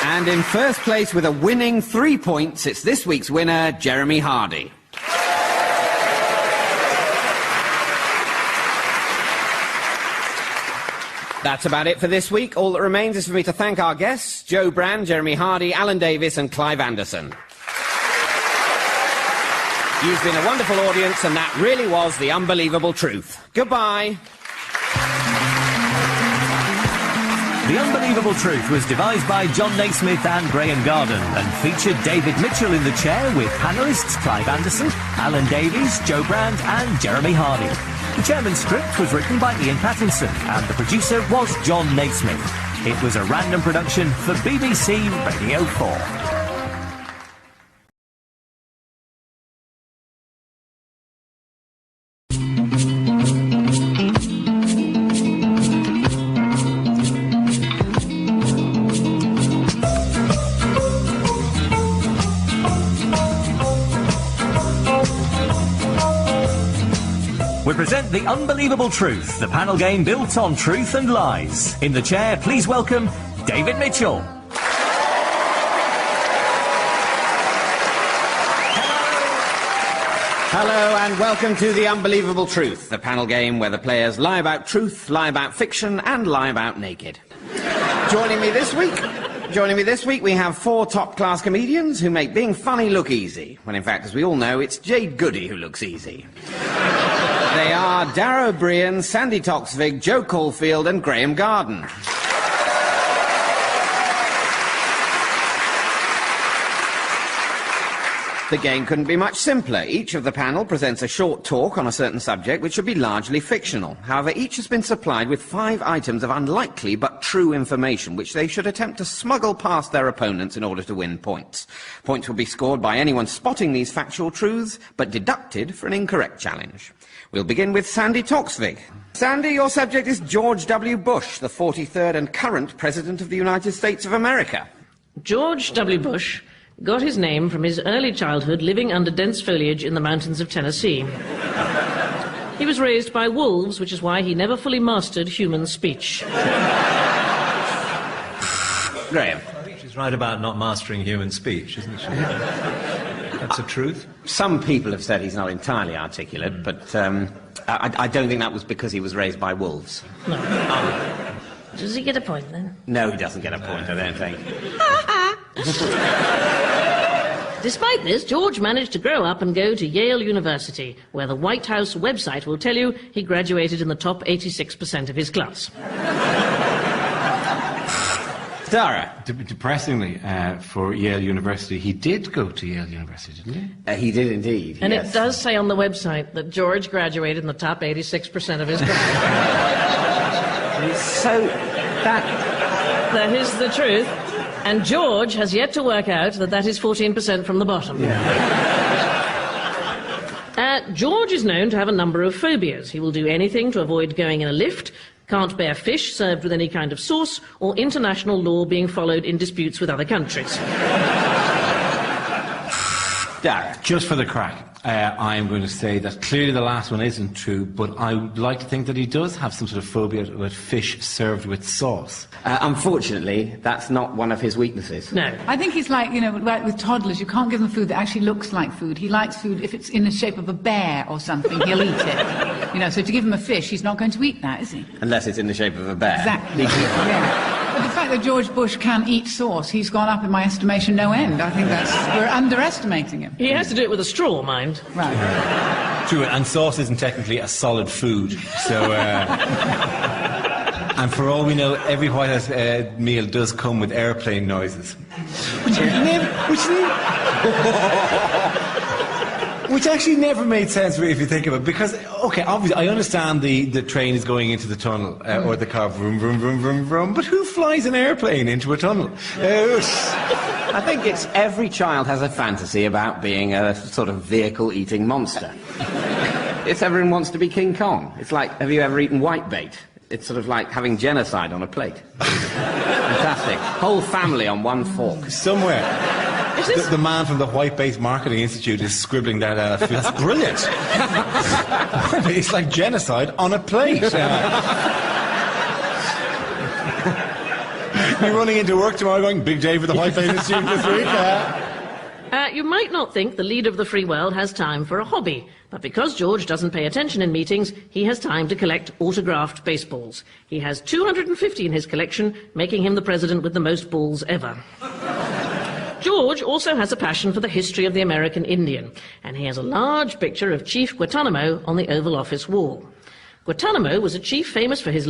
And in first place with a winning 3 points, it's this week's winner, Jeremy Hardy. That's about it for this week. All that remains is for me to thank our guests, Joe Brand, Jeremy Hardy, Alan Davis and Clive Anderson. You've been a wonderful audience, and that really was the unbelievable truth. Goodbye. The Unbelievable Truth was devised by John Naismith and Graham Garden and featured David Mitchell in the chair with panellists Clive Anderson, Alan Davies, Joe Brand and Jeremy Hardy. The chairman's script was written by Ian Pattinson and the producer was John Naismith. It was a random production for BBC Radio 4. We present The Unbelievable Truth, the panel game built on truth and lies. In the chair, please welcome David Mitchell. Hello and welcome to The Unbelievable Truth, the panel game where the players lie about truth, lie about fiction and lie about naked. Joining me this week we have 4 top-class comedians who make being funny look easy, when in fact, as we all know, it's Jade Goody who looks easy. They are Darrow Brian, Sandy Toksvig, Joe Caulfield and Graham Garden. The game couldn't be much simpler. Each of the panel presents a short talk on a certain subject which should be largely fictional. However, each has been supplied with 5 items of unlikely but true information which they should attempt to smuggle past their opponents in order to win points. Points will be scored by anyone spotting these factual truths, but deducted for an incorrect challenge. We'll begin with Sandy Toksvig. Sandy, your subject is George W. Bush, the 43rd and current President of the United States of America. George W. Bush got his name from his early childhood living under dense foliage in the mountains of Tennessee. He was raised by wolves, which is why he never fully mastered human speech. Graham. I think she's right about not mastering human speech, isn't she? That's the truth. Some people have said he's not entirely articulate, but I don't think that was because he was raised by wolves. No. Does he get a point, then? No, he doesn't get a point, I don't think. Despite this, George managed to grow up and go to Yale University, where the White House website will tell you he graduated in the top 86% of his class. Dara. Depressingly, for Yale University, he did go to Yale University, didn't he? He did indeed, And yes. It does say on the website that George graduated in the top 86% of his class. So, That is the truth. And George has yet to work out that that is 14% from the bottom. Yeah. George is known to have a number of phobias. He will do anything to avoid going in a lift, can't bear fish served with any kind of sauce, or international law being followed in disputes with other countries. Dara. Just for the crack, I am going to say that clearly the last one isn't true, but I would like to think that he does have some sort of phobia with fish served with sauce. Unfortunately, that's not one of his weaknesses. No. I think he's like, like with toddlers, you can't give them food that actually looks like food. He likes food, if it's in the shape of a bear or something, he'll eat it. So if you give him a fish, he's not going to eat that, is he? Unless it's in the shape of a bear. Exactly. Yeah. But the fact that George Bush can eat sauce, he's gone up in my estimation no end. I think we're underestimating him. He has to do it with a straw, mind. Right. True, and sauce isn't technically a solid food, so... And for all we know, every White House meal does come with airplane noises. Which actually never made sense if you think of it, because, okay, obviously, I understand the train is going into the tunnel, or the car, vroom, vroom, vroom, vroom, vroom, but who flies an airplane into a tunnel? I think it's every child has a fantasy about being a sort of vehicle-eating monster. It's everyone wants to be King Kong. It's like, have you ever eaten whitebait? It's sort of like having genocide on a plate. Fantastic. Whole family on one fork. Somewhere. The man from the White-Based Marketing Institute is scribbling that out. It's brilliant. It's like genocide on a plate. be running into work tomorrow going, big day for the White Place Institute this week. You might not think the leader of the free world has time for a hobby, but because George doesn't pay attention in meetings, he has time to collect autographed baseballs. He has 250 in his collection, making him the president with the most balls ever. George also has a passion for the history of the American Indian, and he has a large picture of Chief Guantanamo on the Oval Office wall. Guantanamo was a chief famous for his